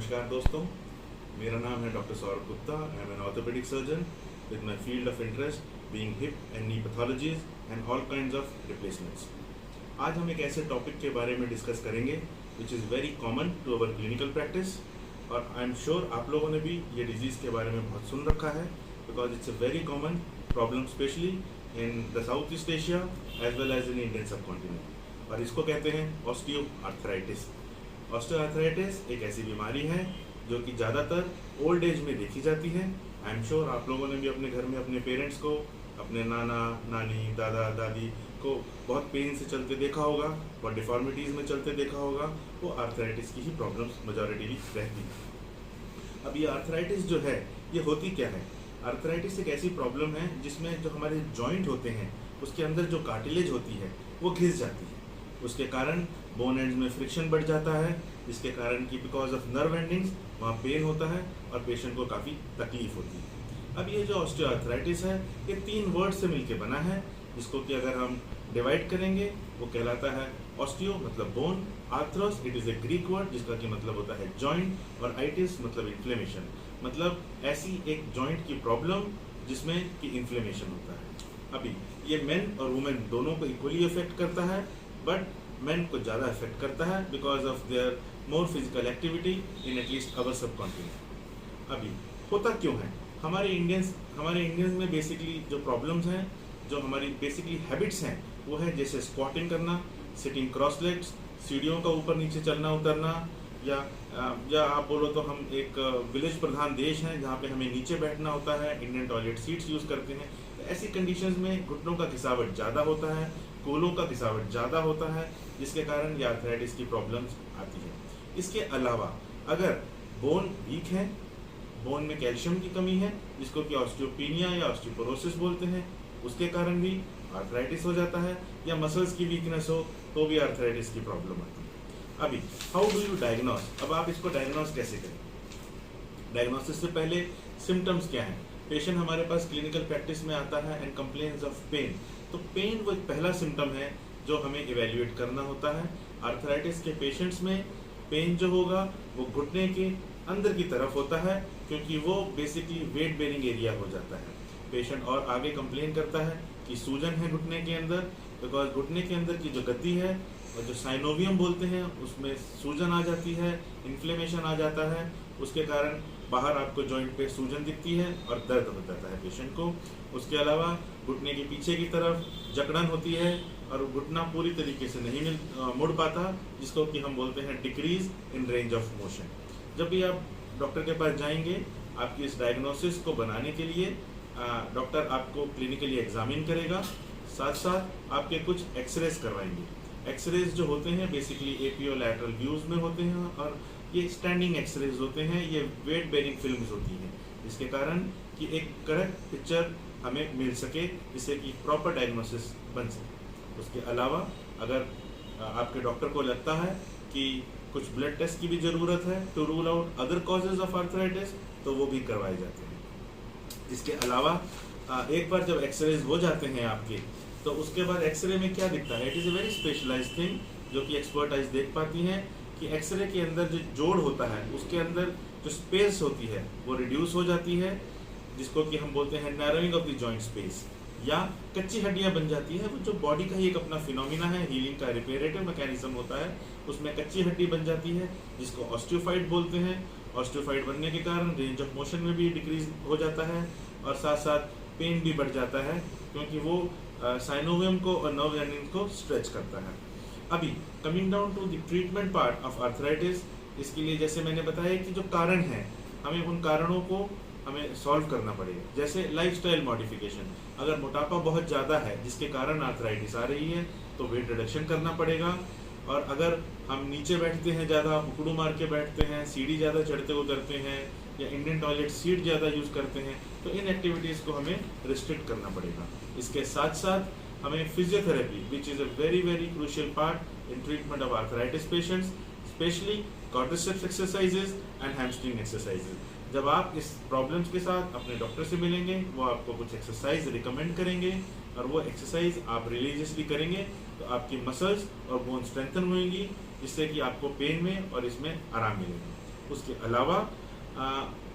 नमस्कार दोस्तों, मेरा नाम है doctor Saurabh Gupta. I am an orthopaedic surgeon with my field of interest being hip and knee pathologies and all kinds of replacements. आज हम एक ऐसे टॉपिक के बारे में डिस्कस करेंगे which is very common to our clinical practice और I am sure आप लोगों ने भी ये डिजीज़ के बारे में बहुत सुन रखा है because it's a very common problem especially in the Southeast Asia as well as in Indian subcontinent और इसको कहते हैं ऑस्टियोआर्थराइटिस। ऑस्टियोआर्थराइटिस एक ऐसी बीमारी है जो कि ज़्यादातर ओल्ड एज में देखी जाती है। आई एम श्योर आप लोगों ने भी अपने घर में अपने पेरेंट्स को, अपने नाना नानी, दादा दादी को बहुत पेन से चलते देखा होगा, बहुत डिफॉर्मिटीज़ में चलते देखा होगा। वो आर्थराइटिस की ही प्रॉब्लम्स मेजॉरिटी रहती है। अब ये आर्थराइटिस जो है ये होती क्या है? आर्थराइटिस एक ऐसी प्रॉब्लम है जिसमें जो हमारे जॉइंट होते हैं उसके अंदर जो कार्टिलेज होती है वो घिस जाती है। उसके कारण बोन एंड्स में फ्रिक्शन बढ़ जाता है, जिसके कारण कि बिकॉज ऑफ नर्व एंडिंग्स वहाँ पेन होता है और पेशेंट को काफ़ी तकलीफ होती है। अब ये जो ऑस्टियोआर्थराइटिस है ये 3 वर्ड से मिलके बना है, जिसको कि अगर हम डिवाइड करेंगे वो कहलाता है ऑस्टियो मतलब bone, Arthros it is a Greek word जिसका कि मतलब होता है जॉइंट और आइटिस मतलब इन्फ्लेमेशन, मतलब ऐसी एक जॉइंट की प्रॉब्लम जिसमें कि इन्फ्लेमेशन होता है। अभी ये मेन और वुमेन दोनों को इक्वली अफेक्ट करता है, बट मेन को ज़्यादा अफेक्ट करता है because of there more physical activity in at least our subcontinent. अभी होता क्यों है? हमारे इंडियंस में बेसिकली जो प्रॉब्लम्स हैं, जो हमारी बेसिकली हैबिट्स हैं वो है जैसे स्क्वाटिंग करना, सिटिंग क्रॉस लेग्स, सीढ़ियों का ऊपर नीचे चलना उतरना, या आप बोलो तो हम एक विलेज प्रधान देश हैं जहाँ पे हमें नीचे बैठना होता है, इंडियन टॉयलेट सीट्स यूज़ करते हैं। तो ऐसी कंडीशंस में घुटनों का घिसावट ज़्यादा होता है, कोलों का घिसावट ज़्यादा होता है, जिसके कारण ये आर्थराइटिस की प्रॉब्लम्स आती है। इसके अलावा अगर बोन वीक है, बोन में कैल्शियम की कमी है जिसको कि ऑस्टियोपेनिया या ऑस्टियोपोरोसिस बोलते हैं, उसके कारण भी आर्थराइटिस हो जाता है, या मसल्स की वीकनेस हो तो भी आर्थराइटिस की प्रॉब्लम आती है। अभी हाउ डू यू डायग्नोस? अब आप इसको डायग्नोस कैसे करें? डायग्नोसिस से पहले सिम्टम्स क्या हैं? पेशेंट हमारे पास क्लिनिकल प्रैक्टिस में आता है एंड कंप्लेन्स ऑफ पेन, तो पेन वो एक पहला सिम्टम है जो हमें इवेल्युएट करना होता है। आर्थराइटिस के पेशेंट्स में पेन जो होगा वो घुटने के अंदर की तरफ होता है, क्योंकि वो बेसिकली वेट बेरिंग एरिया हो जाता है। पेशेंट और आगे कंप्लेन करता है कि सूजन है घुटने के अंदर, बिकॉज घुटने के अंदर की जो गद्दी है और जो साइनोवियम बोलते हैं उसमें सूजन आ जाती है, इन्फ्लेमेशन आ जाता है, उसके कारण बाहर आपको जॉइंट पे सूजन दिखती है और दर्द हो जाता है पेशेंट को। उसके अलावा घुटने के पीछे की तरफ जकड़न होती है और घुटना पूरी तरीके से नहीं मुड़ पाता, जिसको कि हम बोलते हैं decrease in range of motion. जब भी आप डॉक्टर के पास जाएंगे, आपकी इस डायग्नोसिस को बनाने के लिए डॉक्टर आपको क्लिनिकली एग्जामिन करेगा, साथ साथ आपके कुछ एक्सरेज करवाएंगे। एक्सरेज जो होते हैं बेसिकली एपियो लैटरल व्यूज में होते हैं और ये स्टैंडिंग एक्सरेज होते हैं, ये वेट बेरिंग फिल्म्स होती हैं, जिसके कारण कि एक करेक्ट पिक्चर हमें मिल सके, जिससे कि प्रॉपर डायग्नोसिस बन सके। उसके अलावा अगर आपके डॉक्टर को लगता है कि कुछ ब्लड टेस्ट की भी ज़रूरत है to rule out other causes of arthritis, तो वो भी करवाए जाते हैं। इसके अलावा एक बार जब एक्सरेज हो जाते हैं आपके, तो उसके बाद एक्सरे में क्या दिखता है? It is a very specialised thing जो कि एक्सपर्ट आइज देख पाती हैं कि एक्सरे के अंदर जो जोड़ होता है उसके अंदर जो स्पेस होती है वो रिड्यूस हो जाती है, जिसको कि हम बोलते हैं narrowing of the joint space, या कच्ची हड्डियां बन जाती है। वो जो बॉडी का ही एक अपना फिनोमिना है, हीलिंग का रिपेरेटिव मैकेनिज्म होता है, उसमें कच्ची हड्डी बन जाती है जिसको ऑस्टियोफाइट बोलते हैं। ऑस्टियोफाइट बनने के कारण रेंज ऑफ मोशन में भी डिक्रीज हो जाता है और साथ साथ पेन भी बढ़ जाता है, क्योंकि वो साइनोवियम को और नर्व एंडिंग को स्ट्रेच करता है। अभी coming down to the treatment part of arthritis, इसके लिए जैसे मैंने बताया कि जो कारण है हमें उन कारणों को हमें सॉल्व करना पड़ेगा। जैसे लाइफस्टाइल मॉडिफिकेशन, अगर मोटापा बहुत ज़्यादा है जिसके कारण आर्थराइटिस आ रही है तो वेट रिडक्शन करना पड़ेगा। और अगर हम नीचे बैठते हैं, ज़्यादा उकड़ू मार के बैठते हैं, सीढ़ी ज़्यादा चढ़ते उतरते हैं, या इंडियन टॉयलेट सीट ज़्यादा यूज़ करते हैं, तो इन एक्टिविटीज़ को हमें रिस्ट्रिक्ट करना पड़ेगा। इसके साथ साथ हमें physiotherapy which is a very very crucial part in treatment of arthritis patients, specially quadriceps exercises and hamstring exercises. जब आप इस प्रॉब्लम्स के साथ अपने डॉक्टर से मिलेंगे, वो आपको कुछ एक्सरसाइज रिकमेंड करेंगे और वो एक्सरसाइज आप रिलीजियसली करेंगे तो आपकी मसल्स और बोन स्ट्रेंथन होंगी, जिससे कि आपको पेन में और इसमें आराम मिलेगा। उसके अलावा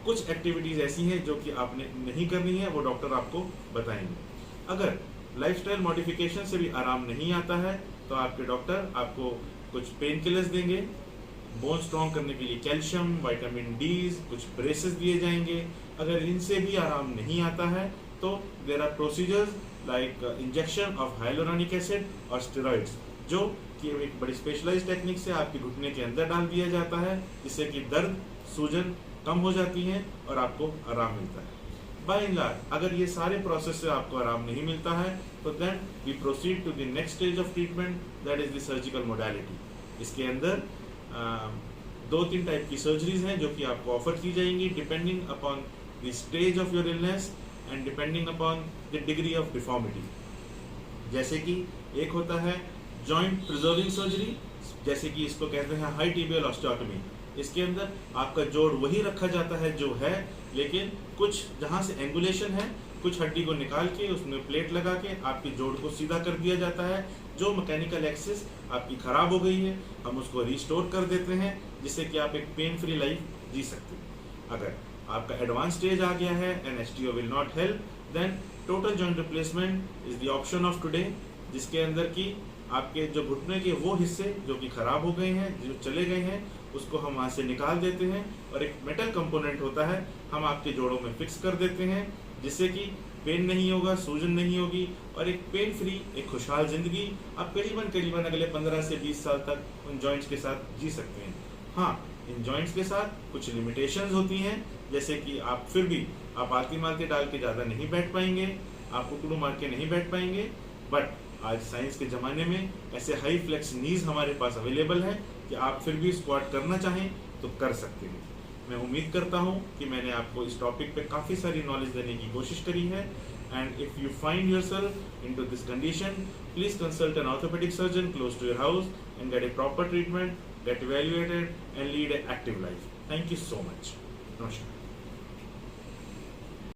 कुछ एक्टिविटीज़ ऐसी हैं जो कि आपने नहीं करनी है, वो डॉक्टर आपको बताएंगे। अगर लाइफस्टाइल मॉडिफिकेशन से भी आराम नहीं आता है तो आपके डॉक्टर आपको कुछ पेन किलर्स देंगे, बोन स्ट्रॉन्ग करने के लिए कैल्शियम, विटामिन डी, कुछ ब्रेसेस दिए जाएंगे। अगर इनसे भी आराम नहीं आता है तो there are procedures like injection of hyaluronic acid और स्टेरॉइड्स, जो कि एक बड़ी स्पेशलाइज्ड टेक्निक से आपके घुटने के अंदर डाल दिया जाता है, जिससे कि दर्द, सूजन कम हो जाती है और आपको आराम मिलता है। बाय एंड लार्ज अगर ये सारे प्रोसेस से आपको आराम नहीं मिलता है तो then we proceed to the next stage of treatment, that is the surgical modality. इसके अंदर 2-3 टाइप की सर्जरीज हैं जो कि आपको ऑफर की जाएंगी depending upon the stage of your illness and depending upon the degree of deformity. जैसे कि एक होता है जॉइंट प्रिजर्विंग सर्जरी, जैसे कि इसको कहते हैं हाई टिबियल ऑस्टियोटमी। इसके अंदर आपका जोड़ वही रखा जाता है जो है, लेकिन कुछ जहाँ से एंगुलेशन है, कुछ हड्डी को निकाल के उसमें प्लेट लगा के आपके जोड़ को सीधा कर दिया जाता है। जो मैकेनिकल एक्सिस आपकी खराब हो गई है हम उसको रिस्टोर कर देते हैं, जिससे कि आप एक पेन फ्री लाइफ जी सकते हैं। अगर आपका एडवांस स्टेज आ गया है and STO will not help, then total joint replacement is the option of today, जिसके अंदर की आपके जो घुटने के वो हिस्से जो कि खराब हो गए हैं, जो चले गए हैं, उसको हम वहाँ से निकाल देते हैं और एक मेटल कंपोनेंट होता है हम आपके जोड़ों में फिक्स कर देते हैं, जिससे कि पेन नहीं होगा, सूजन नहीं होगी और एक पेन फ्री, एक खुशहाल जिंदगी आप करीबन अगले 15 से 20 साल तक उन जॉइंट्स के साथ जी सकते हैं। हाँ, इन जॉइंट्स के साथ कुछ लिमिटेशंस होती हैं, जैसे कि आप फिर भी आप आलती मालती डाल के ज़्यादा नहीं बैठ पाएंगे, आप उकड़ू मार के नहीं बैठ पाएंगे, बट आज साइंस के ज़माने में ऐसे हाई फ्लेक्स नीज हमारे पास अवेलेबल है कि आप फिर भी स्क्वाट करना चाहें तो कर सकते हैं। मैं उम्मीद करता हूं कि मैंने आपको इस टॉपिक पे काफ़ी सारी नॉलेज देने की कोशिश करी है। And if you find yourself into this condition, please consult an orthopaedic surgeon close to your house and get a proper treatment, get evaluated and lead a active life. Thank you so much. नमस्कार।